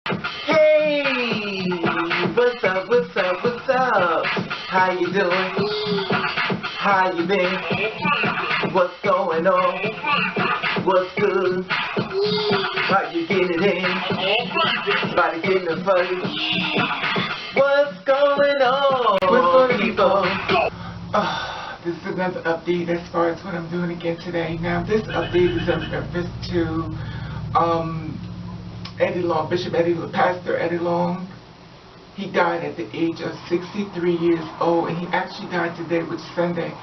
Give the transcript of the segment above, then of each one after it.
Hey, what's up, what's up, what's up? How you doing? How you been? What's going on? What's good? How you getting it in? Body getting it funny? What's going on, people? This is another update as far as what I'm doing again today. Now, this update is in reference to Eddie Long, Pastor Eddie Long. He died at the age of 63 years old, and he actually died today, which is Sunday.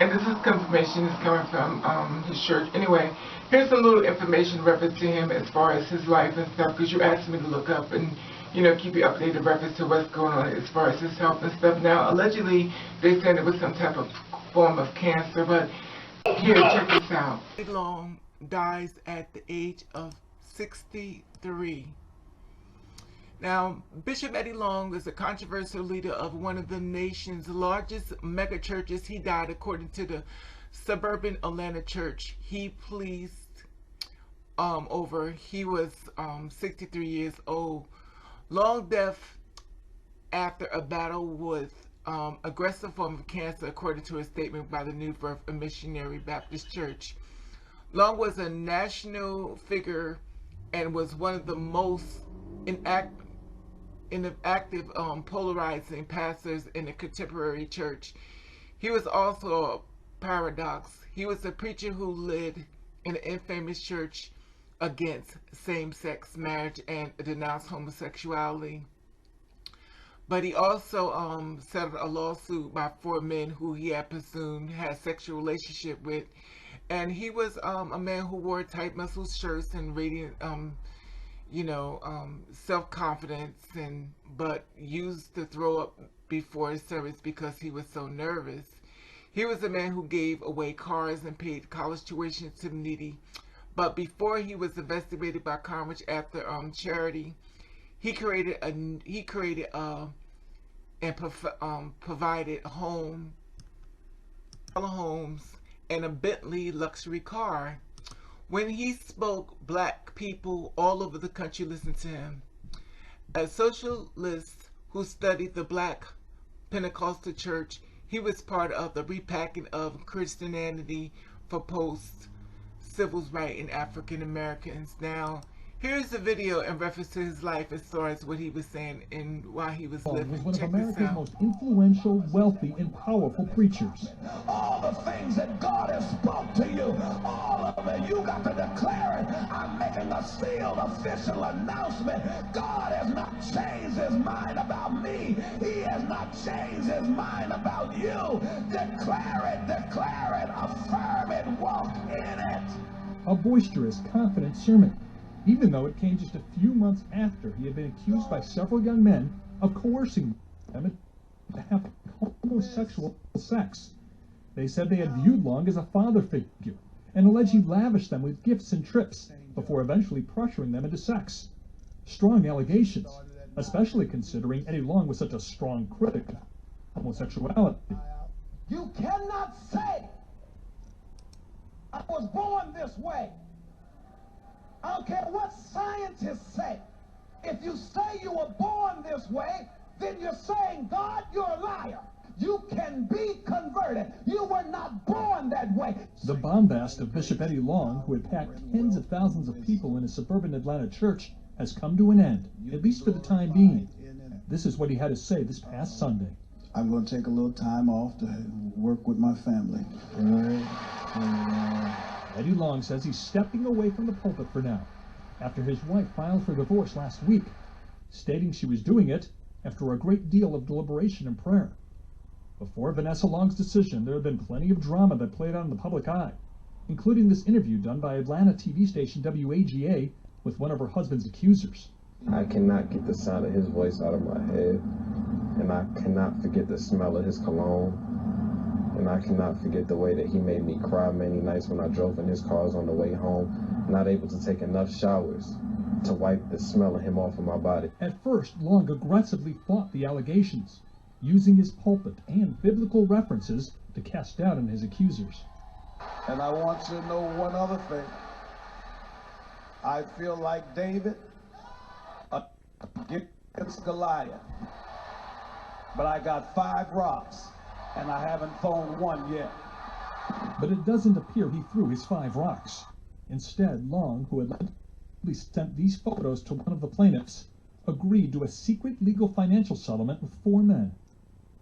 And this is confirmation is coming from his church. Anyway, here's some little information reference to him as far as his life and stuff, because you asked me to look up and, you know, keep you updated reference to what's going on as far as his health and stuff. Now, allegedly, they said it was some type of form of cancer, but here, check this out. Eddie Long dies at the age of 63. Now, Bishop Eddie Long is a controversial leader of one of the nation's largest megachurches. He died, according to the Suburban Atlanta church he pleased over. He was 63 years old. Long death after a battle with aggressive form of cancer, according to a statement by the new Birth Missionary Baptist Church. Long was a national figure and was one of the most active polarizing pastors in the contemporary church. He was also a paradox. He was a preacher who led an infamous church against same-sex marriage and denounced homosexuality. But he also settled a lawsuit by 4 men who he had presumed had sexual relationship with. And he was a man who wore tight muscle shirts and radiant self-confidence, but used to throw up before his service because he was so nervous. He was a man who gave away cars and paid college tuition to the needy. But before he was investigated by Congress after charity, he created and provided homes and a Bentley luxury car. When he spoke, black people all over the country listened to him. A socialist who studied the black Pentecostal church, he was part of the repacking of Christianity for post-civil rights in African Americans. Now, here's the video in reference to his life as far as what he was saying and while he was living. Was one of America's most influential, wealthy, and powerful preachers. All the things that God has spoke to you, all of it, you got to declare it. I'm making a sealed official announcement. God has not changed his mind about me. He has not changed his mind about you. Declare it, affirm it, walk in it. A boisterous, confident sermon, even though it came just a few months after he had been accused by several young men of coercing them to have homosexual sex. They said they had viewed Long as a father figure and alleged he lavished them with gifts and trips before eventually pressuring them into sex. Strong allegations, especially considering Eddie Long was such a strong critic of homosexuality. You cannot say, I was born this way. I don't care what scientists say. If you say you were born this way, then you're saying, God, you're a liar. You can be converted. You were not born that way. The bombast of Bishop Eddie Long, who had packed tens of thousands of people in a suburban Atlanta church, has come to an end, at least for the time being. This is what he had to say this past Sunday. I'm going to take a little time off to work with my family. Eddie Long says he's stepping away from the pulpit for now, after his wife filed for divorce last week, stating she was doing it after a great deal of deliberation and prayer. Before Vanessa Long's decision, there had been plenty of drama that played out in the public eye, including this interview done by Atlanta TV station WAGA with one of her husband's accusers. I cannot get the sound of his voice out of my head, and I cannot forget the smell of his cologne, and I cannot forget the way that he made me cry many nights when I drove in his cars on the way home, not able to take enough showers to wipe the smell of him off of my body. At first, Long aggressively fought the allegations, using his pulpit and biblical references to cast doubt on his accusers. And I want you to know one other thing. I feel like David. against Goliath. But I got 5 rocks, and I haven't thrown one yet. But it doesn't appear he threw his 5 rocks. Instead, Long, who had allegedly sent these photos to one of the plaintiffs, agreed to a secret legal financial settlement with 4 men.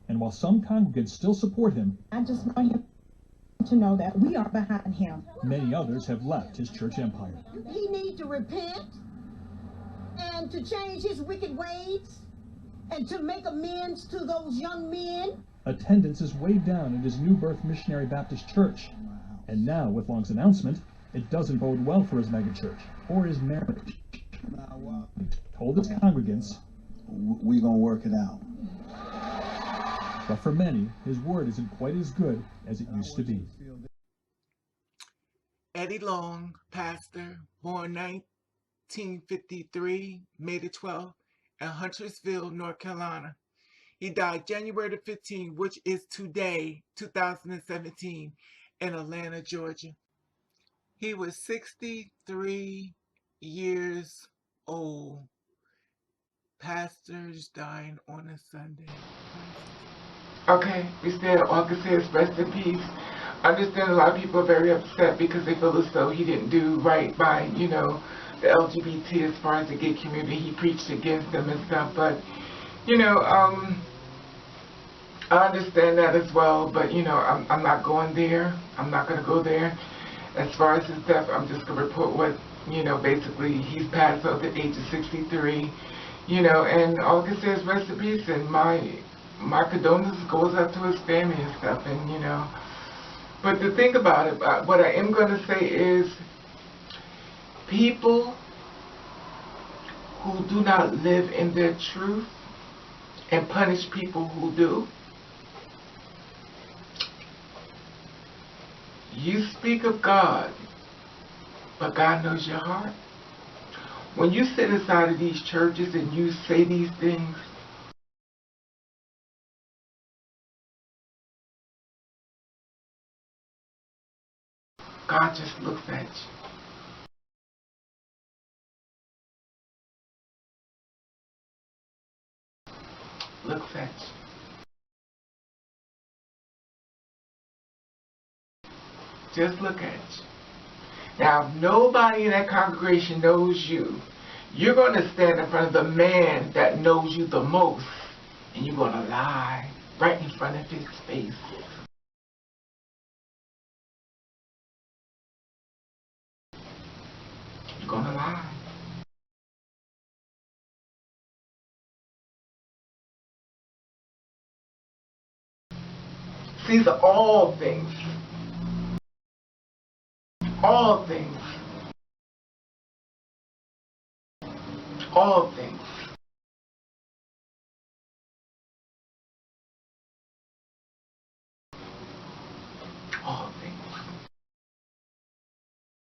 And while some congregants still support him, I just want him to know that we are behind him. many others have left his church empire. He needs to repent and to change his wicked ways and to make amends to those young men. Attendance is way down at his new Birth Missionary Baptist Church. And now, with Long's announcement, it doesn't bode well for his megachurch or his marriage. He told his congregants, We're going to work it out. but for many, his word isn't quite as good as it used to be. Eddie Long, pastor, born 1953, May the 12th, in Huntersville, North Carolina. He died January the 15th, which is today, 2017, in Atlanta, Georgia. He was 63 years old. Pastors dying on a Sunday. Okay, we said August says rest in peace. I understand a lot of people are very upset because they feel as though he didn't do right by, the LGBT as far as the gay community. He preached against them and stuff, but, I understand that as well, but, I'm not going there. I'm not going to go there. As far as his death, I'm just going to report what, basically he's passed at the age of 63, and all I can say is rest in peace, and my condolences goes out to his family and stuff, and, but the thing about it, what I am going to say is people who do not live in their truth and punish people who do, you speak of God, but God knows your heart. When you sit inside of these churches and you say these things, God just looks at you. Looks at you. Just look at you. Now, if nobody in that congregation knows you, you're going to stand in front of the man that knows you the most, and you're going to lie right in front of his face. You're going to lie. These are all things. All things. All things. All things.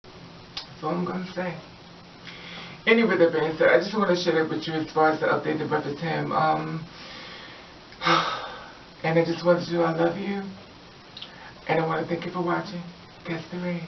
That's all I'm going to say. Anyway, that being said, I just want to share that with you as far as the update to Brother Tim. And I just want to say I love you. And I want to thank you for watching. Guess the Rain.